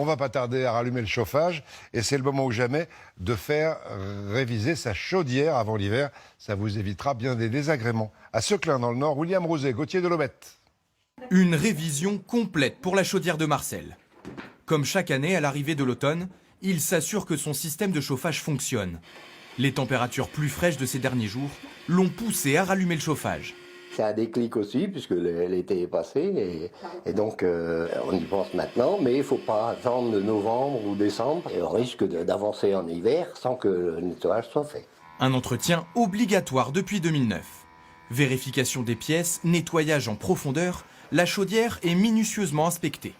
On va pas tarder à rallumer le chauffage et c'est le moment ou jamais de faire réviser sa chaudière avant l'hiver. Ça vous évitera bien des désagréments. À Seclin, dans le Nord, William Roset, Gauthier de Lobette. Une révision complète pour la chaudière de Marcel. Comme chaque année, à l'arrivée de l'automne, il s'assure que son système de chauffage fonctionne. Les températures plus fraîches de ces derniers jours l'ont poussé à rallumer le chauffage. C'est un déclic aussi, puisque l'été est passé, et donc on y pense maintenant, mais il ne faut pas attendre de novembre ou décembre, et on risque d'avancer en hiver sans que le nettoyage soit fait. Un entretien obligatoire depuis 2009. Vérification des pièces, nettoyage en profondeur, la chaudière est minutieusement inspectée.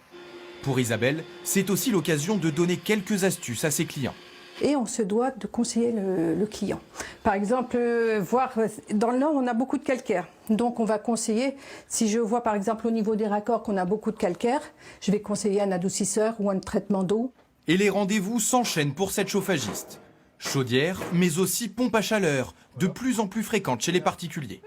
Pour Isabelle, c'est aussi l'occasion de donner quelques astuces à ses clients. Et on se doit de conseiller le client. Par exemple, dans le Nord, on a beaucoup de calcaire. Donc on va conseiller, si je vois par exemple au niveau des raccords qu'on a beaucoup de calcaire, je vais conseiller un adoucisseur ou un traitement d'eau. Et les rendez-vous s'enchaînent pour cette chauffagiste. Chaudière, mais aussi pompe à chaleur, de plus en plus fréquente chez les particuliers.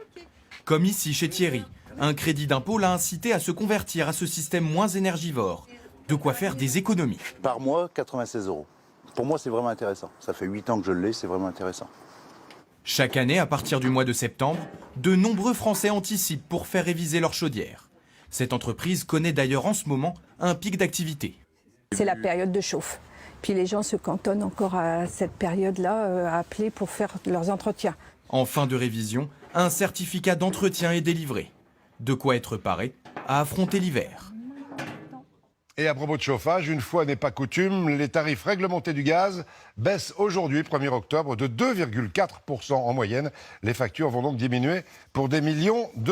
Comme ici chez Thierry, un crédit d'impôt l'a incité à se convertir à ce système moins énergivore. De quoi faire des économies. Par mois, 96 €. Pour moi, c'est vraiment intéressant. Ça fait 8 ans que je l'ai, c'est vraiment intéressant. Chaque année, à partir du mois de septembre, de nombreux Français anticipent pour faire réviser leur chaudière. Cette entreprise connaît d'ailleurs en ce moment un pic d'activité. C'est la période de chauffe. Puis les gens se cantonnent encore à cette période-là, à appeler pour faire leurs entretiens. En fin de révision, un certificat d'entretien est délivré. De quoi être paré à affronter l'hiver. Et à propos de chauffage, une fois n'est pas coutume, les tarifs réglementés du gaz baissent aujourd'hui, 1er octobre, de 2,4% en moyenne. Les factures vont donc diminuer pour des millions de